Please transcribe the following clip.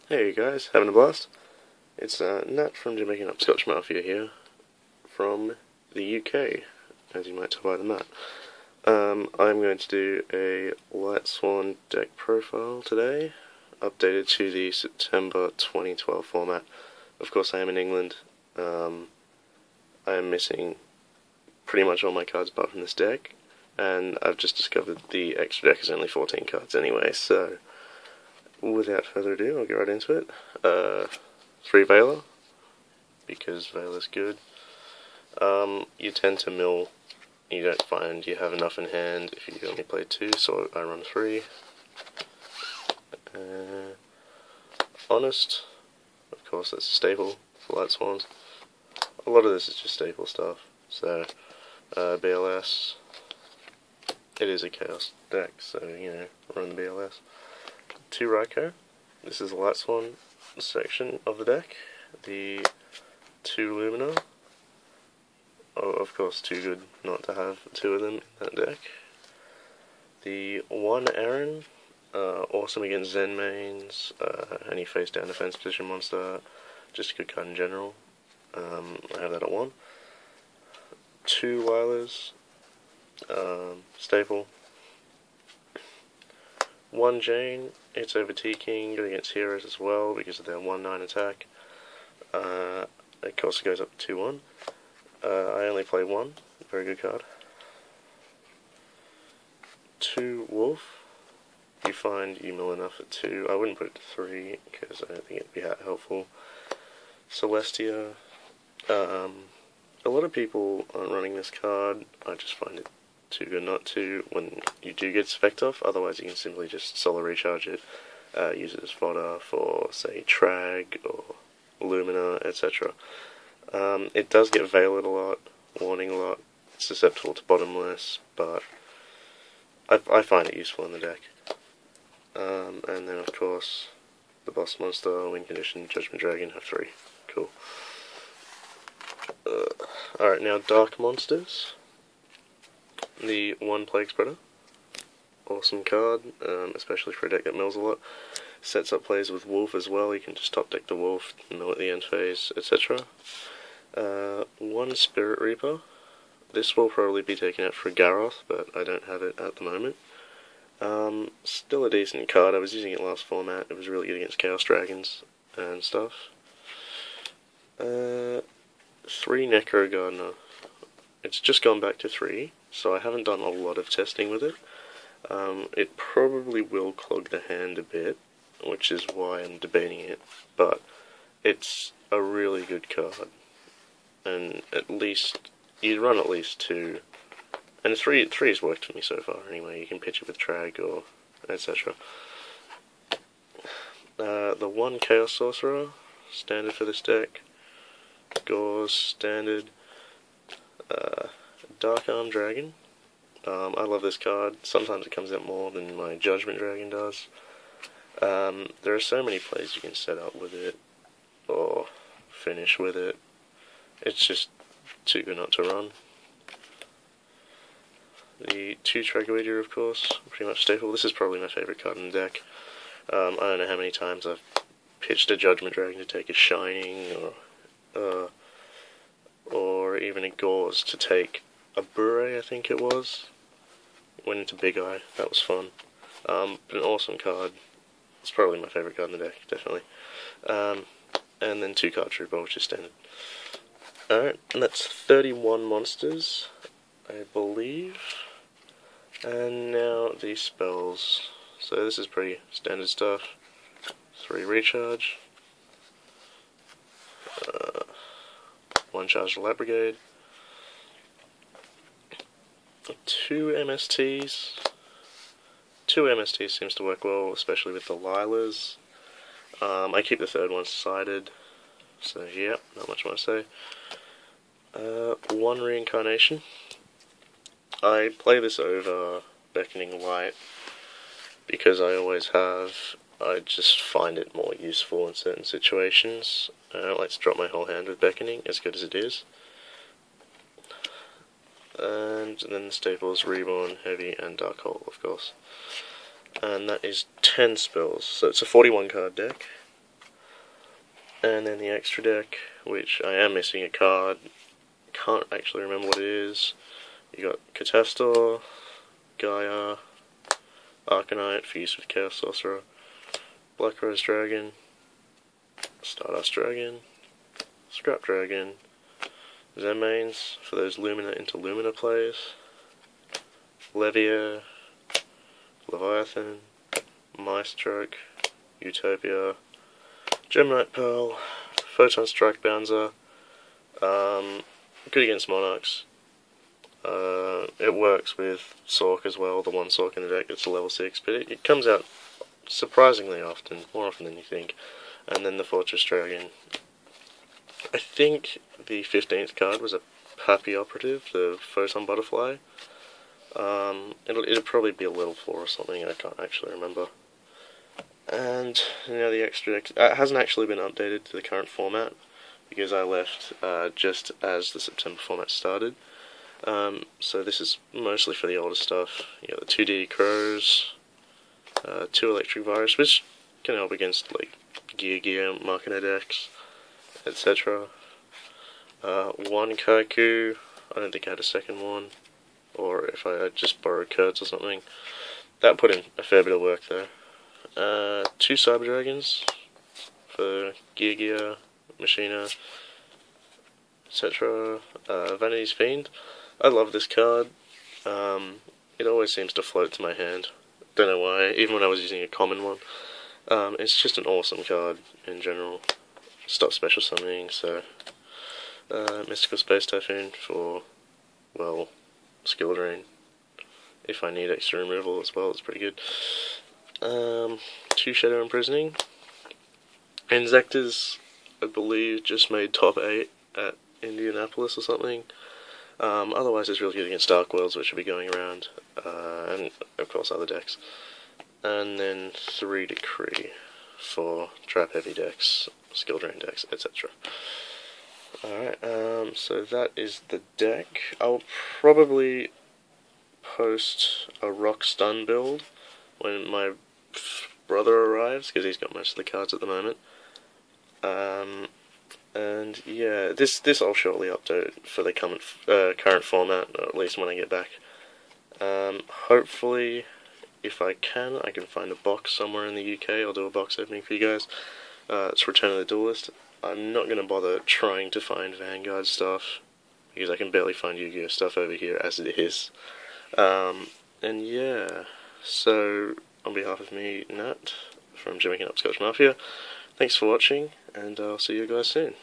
Hey guys, having a blast? It's Nat from Jamaican Hopscotch Mafia here, from the UK, as you might tell by the map. I'm going to do a Lightsworn deck profile today, updated to the September 2012 format. Of course, I am in England. I am missing pretty much all my cards apart from this deck, and I've just discovered the extra deck is only 14 cards anyway, so without further ado, I'll get right into it. 3 Veiler, because Veiler's good. You tend to mill, you don't find you have enough in hand if you only play 2, so I run 3. Honest, of course that's a staple for Lightsworns. A lot of this is just staple stuff, so BLS, it is a chaos deck, so you know, run the BLS. 2 Raikou, this is the Lightsworn section of the deck. The 2 Lumina, oh, of course too good not to have 2 of them in that deck. The 1 Aaron, awesome against Zen mains, any face down defense position monster, just a good card in general. I have that at 1. 2 Lilas, staple. 1 Jane, it's over T-King, good against heroes as well because of their 1/9 attack. It also goes up 2/1. I only play 1, very good card. 2 Wolf, you find you mill enough at 2. I wouldn't put it to 3 because I don't think it'd be that helpful. Celestia, a lot of people aren't running this card. I just find it too good not to when you do get Spect off, otherwise you can simply just solo recharge it, use it as fodder for, say, Trag or Lumina, etc. It does get Veiled a lot, Warning a lot, it's susceptible to Bottomless, but I find it useful in the deck. And then of course, the boss monster, Win Condition, Judgment Dragon, have 3. Cool. Alright, now Dark Monsters. The 1 Plague Spreader, awesome card, especially for a deck that mills a lot. Sets up plays with Wolf as well, you can just top deck the Wolf, mill at the end phase, etc. 1 Spirit Reaper, this will probably be taken out for Garroth, but I don't have it at the moment. Still a decent card, I was using it last format, it was really good against Chaos Dragons and stuff. 3 Necro Gardener, it's just gone back to 3. So I haven't done a lot of testing with it. It probably will clog the hand a bit, which is why I'm debating it, but it's a really good card. And at least, you'd run at least 2, and 3's worked for me so far anyway, you can pitch it with Trag or etc. The 1 Chaos Sorcerer, standard for this deck. Gauze, standard. Dark Arm Dragon. I love this card. Sometimes it comes out more than my Judgment Dragon does. There are so many plays you can set up with it, or finish with it. It's just too good not to run. The 2 Tragoedia, of course, pretty much staple. This is probably my favourite card in the deck. I don't know how many times I've pitched a Judgment Dragon to take a Shining, or even a Gauze to take a Bure, I think it was. Went into Big Eye, that was fun. But an awesome card. It's probably my favourite card in the deck, definitely. And then 2 Card Trooper, which is standard. Alright, and that's 31 monsters, I believe. And now the spells. So this is pretty standard stuff. 3 Recharge. 1 Charge Light Brigade. 2 MSTs. 2 MSTs seems to work well, especially with the Lilas. I keep the 3rd one sided, so yeah, not much more to say. 1 Reincarnation. I play this over Beckoning Light because I always have. I just find it more useful in certain situations. I don't like to drop my whole hand with Beckoning, as good as it is. And then the staples, Reborn, Heavy, and Dark Hole, of course. And that is 10 spells, so it's a 41 card deck. And then the extra deck, which I am missing a card. Can't actually remember what it is. You got Catastor, Gaia, Arcanite for use with Chaos Sorcerer, Black Rose Dragon, Stardust Dragon, Scrap Dragon, Zenmaines for those Lumina into Lumina plays, Levier, Leviathan, Maestroke, Utopia, Gemini Pearl, Photon Strike Bouncer, good against Monarchs. It works with Sork as well, the one Sork in the deck, it's a level 6, but it comes out surprisingly often, more often than you think. And then the Fortress Dragon. I think the 15th card was a Happy Operative, the Photon Butterfly. It'll probably be a level 4 or something, I can't actually remember. And now the extra deck, it hasn't actually been updated to the current format, because I left just as the September format started. So this is mostly for the older stuff. You got the 2D Crows, 2 Electric Virus, which can help against like Yugioh, Marketer decks, etc. 1 Kaiku, I don't think I had a second one, or if I had just borrowed cards or something. That put in a fair bit of work there. 2 Cyber Dragons for Yugioh, Machina, etc. Vanity's Fiend. I love this card. It always seems to float to my hand. Don't know why, even when I was using a common one. It's just an awesome card in general. Stop special summoning, so... Mystical Space Typhoon for, well, skill drain. If I need extra removal as well, it's pretty good. 2 Shadow Imprisoning. Inzektor's, I believe, just made top 8 at Indianapolis or something. Otherwise it's really good against Dark Worlds, which will be going around, and of course other decks. And then 3 Decree for trap heavy decks, skill drain decks, etc. Alright, so that is the deck. I'll probably post a Rock Stun build when my brother arrives, because he's got most of the cards at the moment. And yeah, this I'll shortly update for the current format, or at least when I get back. Hopefully, if I can find a box somewhere in the UK. I'll do a box opening for you guys. It's Return of the Duelist. I'm not going to bother trying to find Vanguard stuff, because I can barely find Yu-Gi-Oh stuff over here as it is. And yeah, so on behalf of me, Nat, from Jamaican Hopscotch Mafia, thanks for watching, and I'll see you guys soon.